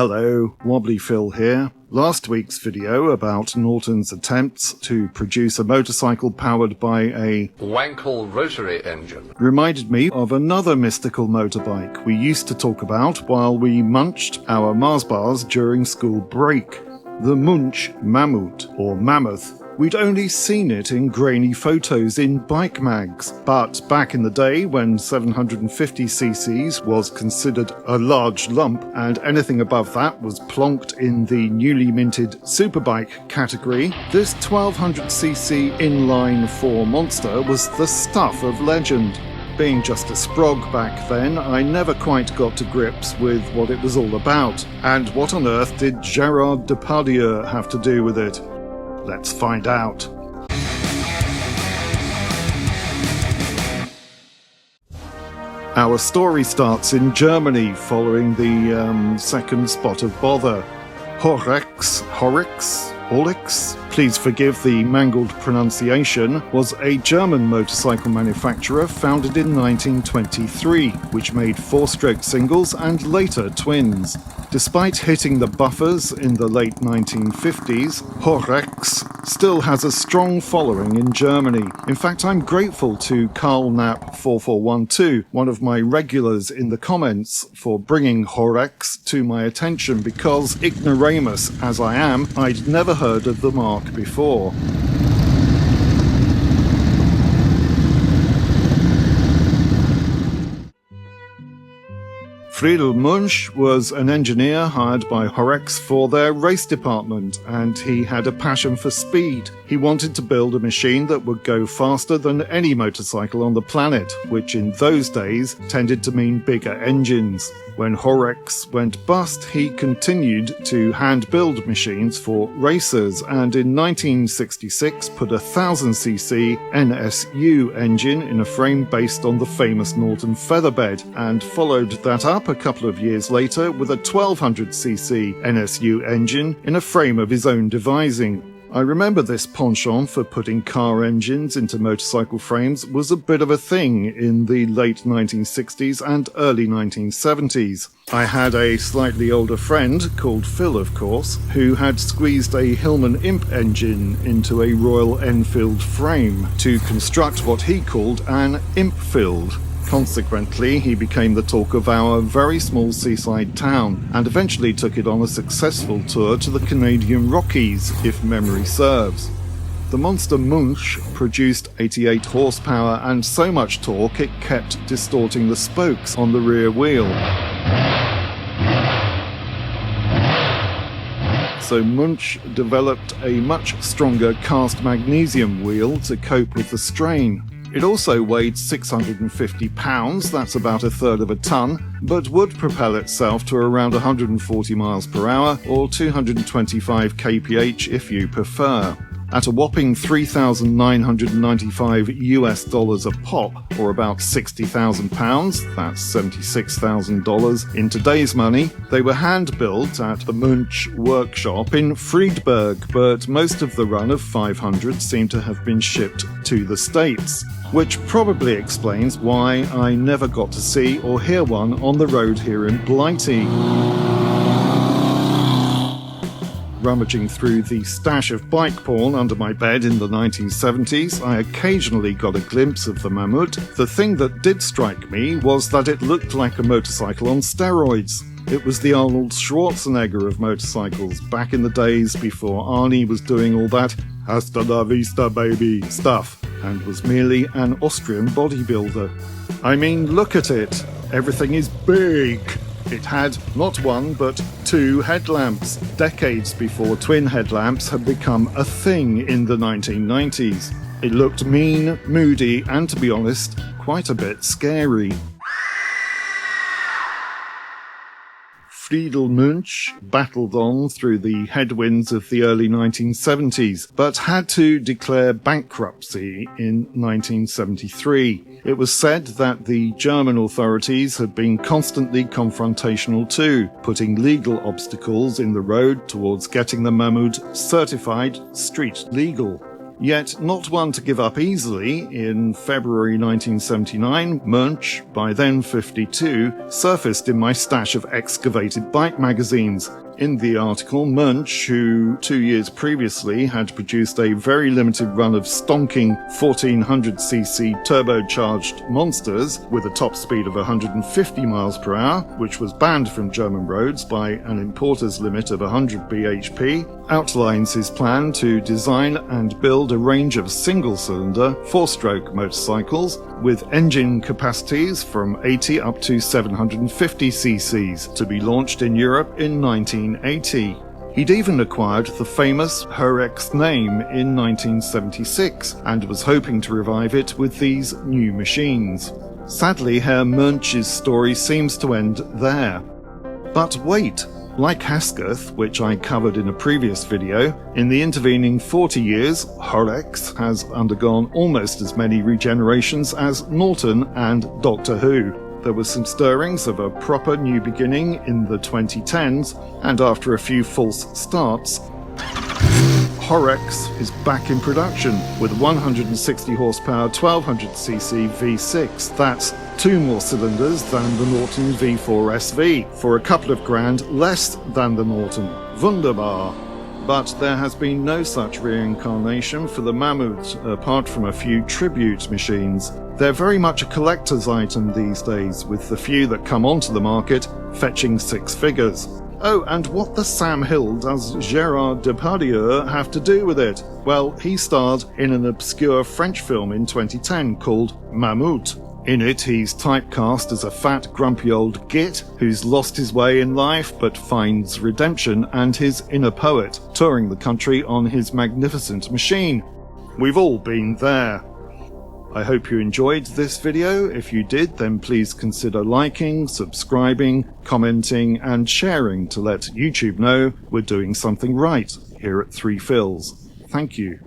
Hello, Wobbly Phil here. Last week's video about Norton's attempts to produce a motorcycle powered by a Wankel rotary engine reminded me of another mystical motorbike we used to talk about while we munched our Mars bars during school break. The Münch Mammut, or Mammoth. We'd only seen it in grainy photos in bike mags, but back in the day when 750cc's was considered a large lump and anything above that was plonked in the newly minted superbike category, this 1200cc inline 4 monster was the stuff of legend. Being just a sprog back then, I never quite got to grips with what it was all about, and what on earth did Gerard Depardieu have to do with it? Let's find out. Our story starts in Germany following the second spot of bother. Horex, please forgive the mangled pronunciation, was a German motorcycle manufacturer founded in 1923, which made 4-stroke singles and later twins. Despite hitting the buffers in the late 1950s, Horex still has a strong following in Germany. In fact, I'm grateful to Carl Knapp 4412, one of my regulars in the comments, for bringing Horex to my attention because, ignoramus as I am, I'd never heard of the mark before. Friedel Münch was an engineer hired by Horex for their race department, and he had a passion for speed. He wanted to build a machine that would go faster than any motorcycle on the planet, which in those days tended to mean bigger engines. When Horex went bust, he continued to hand-build machines for racers, and in 1966 put a 1000cc NSU engine in a frame based on the famous Norton Featherbed, and followed that up a couple of years later with a 1200cc NSU engine in a frame of his own devising. I remember this penchant for putting car engines into motorcycle frames was a bit of a thing in the late 1960s and early 1970s. I had a slightly older friend, called Phil of course, who had squeezed a Hillman Imp engine into a Royal Enfield frame to construct what he called an Impfield. Consequently, he became the talk of our very small seaside town, and eventually took it on a successful tour to the Canadian Rockies, if memory serves. The monster Münch produced 88 horsepower and so much torque it kept distorting the spokes on the rear wheel. So Münch developed a much stronger cast magnesium wheel to cope with the strain. It also weighed 650 pounds, that's about a third of a ton, but would propel itself to around 140 miles per hour or 225 kph if you prefer. At a whopping $3,995 a pop, or about 60,000 pounds, that's $76,000 in today's money, they were hand-built at the Münch workshop in Friedberg, but most of the run of 500 seem to have been shipped to the States, which probably explains why I never got to see or hear one on the road here in Blighty. Rummaging through the stash of bike porn under my bed in the 1970s, I occasionally got a glimpse of the Mammuth. The thing that did strike me was that it looked like a motorcycle on steroids. It was the Arnold Schwarzenegger of motorcycles, back in the days before Arnie was doing all that "hasta la vista baby" stuff, and was merely an Austrian bodybuilder. I mean, look at it. Everything is big. It had not one but 2 headlamps, decades before twin headlamps had become a thing in the 1990s. It looked mean, moody, and to be honest, quite a bit scary. Friedel Münch battled on through the headwinds of the early 1970s, but had to declare bankruptcy in 1973. It was said that the German authorities had been constantly confrontational too, putting legal obstacles in the road towards getting the Mammuth certified street legal. Yet not one to give up easily, in February 1979, Münch, by then 52, surfaced in my stash of excavated bike magazines. In the article, Münch, who 2 years previously had produced a very limited run of stonking 1400cc turbocharged monsters with a top speed of 150 miles per hour, which was banned from German roads by an importer's limit of 100 bhp, outlines his plan to design and build a range of single-cylinder, four-stroke motorcycles with engine capacities from 80 up to 750 cc's to be launched in Europe in 1980. He'd even acquired the famous Horex name in 1976 and was hoping to revive it with these new machines. Sadly, Herr Münch's story seems to end there. But wait! Like Hesketh, which I covered in a previous video, in the intervening 40 years, Horex has undergone almost as many regenerations as Norton and Doctor Who. There were some stirrings of a proper new beginning in the 2010s, and after a few false starts, Horex is back in production with 160 horsepower 1200cc V6. That's 2 more cylinders than the Norton V4 SV, for a couple of grand less than the Norton. Wunderbar! But there has been no such reincarnation for the Mammuth, apart from a few tribute machines. They're very much a collector's item these days, with the few that come onto the market fetching 6 figures. Oh, and what the Sam Hill does Gérard Depardieu have to do with it? Well, he starred in an obscure French film in 2010 called Mammuth. In it, he's typecast as a fat, grumpy old git who's lost his way in life but finds redemption and his inner poet, touring the country on his magnificent machine. We've all been there. I hope you enjoyed this video. If you did, then please consider liking, subscribing, commenting, and sharing to let YouTube know we're doing something right here at 3 Phils. Thank you.